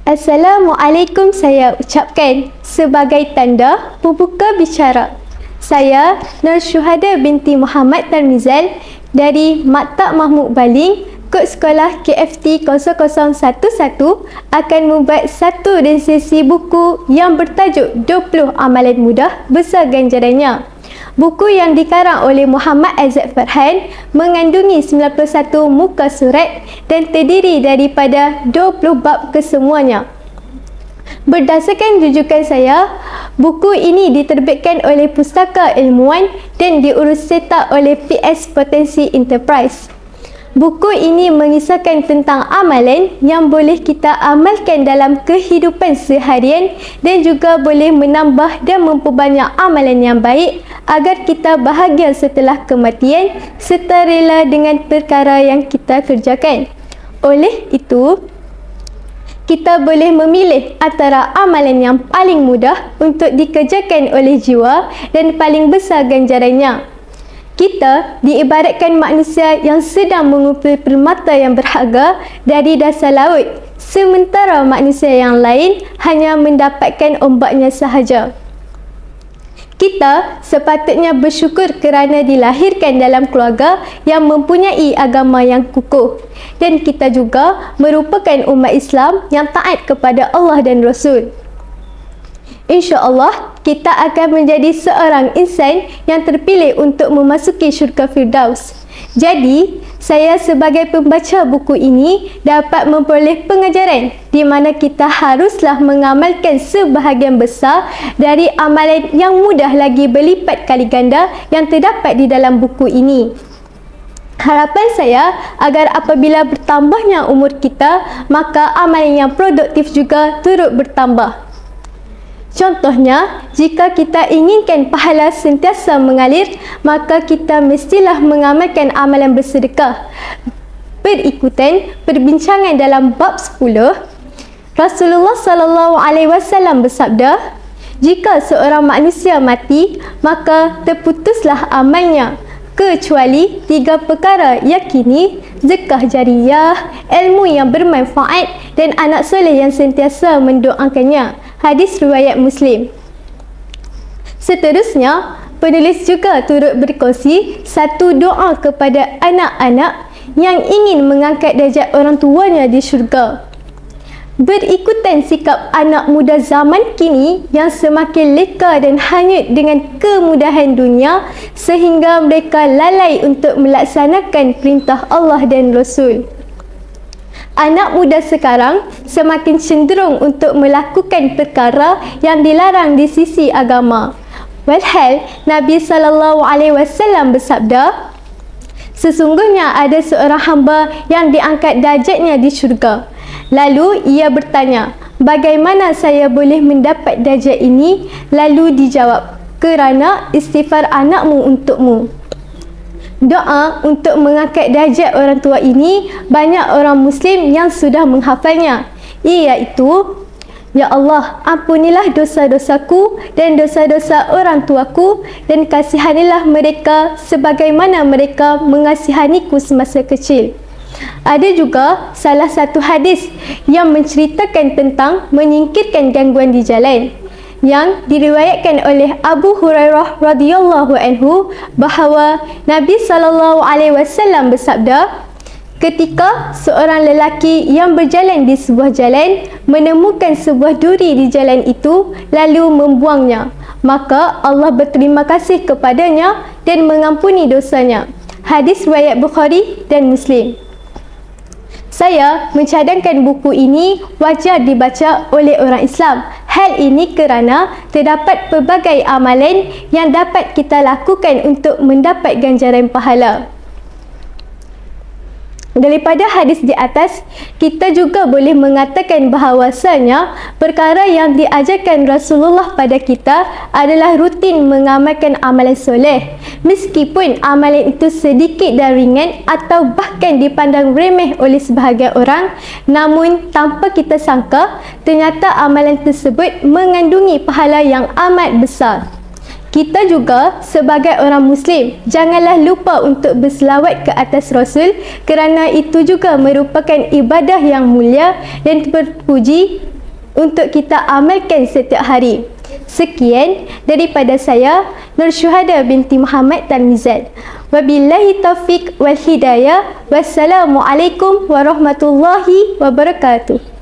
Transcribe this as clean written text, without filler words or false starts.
Assalamualaikum saya ucapkan sebagai tanda pembuka bicara. Saya Nur Syuhada binti Muhammad Tarmizal dari Maktab Mahmud Baling, kod sekolah KFT 0011 akan membuat satu resesi buku yang bertajuk 20 Amalan Mudah Besar Ganjarannya. Buku yang dikarang oleh Muhammad Aizat Farhan mengandungi 91 muka surat dan terdiri daripada 20 bab kesemuanya. Berdasarkan rujukan saya, buku ini diterbitkan oleh Pustaka Ilmuwan dan diurus cetak oleh PS Potensi Enterprise. Buku ini mengisahkan tentang amalan yang boleh kita amalkan dalam kehidupan seharian dan juga boleh menambah dan memperbanyak amalan yang baik agar kita bahagia setelah kematian serta rela dengan perkara yang kita kerjakan. Oleh itu, kita boleh memilih antara amalan yang paling mudah untuk dikerjakan oleh jiwa dan paling besar ganjarannya. Kita diibaratkan manusia yang sedang mengumpul permata yang berharga dari dasar laut, sementara manusia yang lain hanya mendapatkan ombaknya sahaja. Kita sepatutnya bersyukur kerana dilahirkan dalam keluarga yang mempunyai agama yang kukuh, dan kita juga merupakan umat Islam yang taat kepada Allah dan Rasul. InsyaAllah, kita akan menjadi seorang insan yang terpilih untuk memasuki syurga Firdaus. Jadi, saya sebagai pembaca buku ini dapat memperoleh pengajaran di mana kita haruslah mengamalkan sebahagian besar dari amalan yang mudah lagi berlipat kali ganda yang terdapat di dalam buku ini. Harapan saya agar apabila bertambahnya umur kita, maka amalan yang produktif juga turut bertambah. Contohnya, jika kita inginkan pahala sentiasa mengalir, maka kita mestilah mengamalkan amalan bersedekah. Berikutan perbincangan dalam bab 10, Rasulullah SAW bersabda, jika seorang manusia mati, maka terputuslah amalnya, kecuali 3 perkara yakini zakah jariyah, ilmu yang bermanfaat dan anak soleh yang sentiasa mendoakannya. Hadis riwayat Muslim. Seterusnya, penulis juga turut berkongsi satu doa kepada anak-anak yang ingin mengangkat darjat orang tuanya di syurga. Berikutan sikap anak muda zaman kini yang semakin leka dan hanyut dengan kemudahan dunia sehingga mereka lalai untuk melaksanakan perintah Allah dan Rasul. Anak muda sekarang semakin cenderung untuk melakukan perkara yang dilarang di sisi agama. Walhal Nabi SAW bersabda, sesungguhnya ada seorang hamba yang diangkat darjatnya di syurga. Lalu ia bertanya, bagaimana saya boleh mendapat darjat ini? Lalu dijawab, kerana istighfar anakmu untukmu. Doa untuk mengangkat darjat orang tua ini banyak orang Muslim yang sudah menghafalnya, iaitu, Ya Allah, ampunilah dosa-dosaku dan dosa-dosa orang tuaku dan kasihanilah mereka sebagaimana mereka mengasihaniku semasa kecil. Ada juga salah satu hadis yang menceritakan tentang menyingkirkan gangguan di jalan, yang diriwayatkan oleh Abu Hurairah radhiyallahu anhu bahawa Nabi SAW bersabda, ketika seorang lelaki yang berjalan di sebuah jalan menemukan sebuah duri di jalan itu lalu membuangnya, maka Allah berterima kasih kepadanya dan mengampuni dosanya. Hadis riwayat Bukhari dan Muslim. Saya mencadangkan buku ini wajar dibaca oleh orang Islam. Hal ini kerana terdapat pelbagai amalan yang dapat kita lakukan untuk mendapat ganjaran pahala. Daripada hadis di atas, kita juga boleh mengatakan bahawasanya perkara yang diajarkan Rasulullah pada kita adalah rutin mengamalkan amalan soleh. Meskipun amalan itu sedikit dan ringan atau bahkan dipandang remeh oleh sebahagian orang, namun tanpa kita sangka, ternyata amalan tersebut mengandungi pahala yang amat besar. Kita juga sebagai orang Muslim, janganlah lupa untuk berselawat ke atas Rasul kerana itu juga merupakan ibadah yang mulia dan terpuji untuk kita amalkan setiap hari. Sekian daripada saya, Nur Syuhada binti Muhammad Talmizan. Wabillahi taufiq wal hidayah. Wassalamualaikum warahmatullahi wabarakatuh.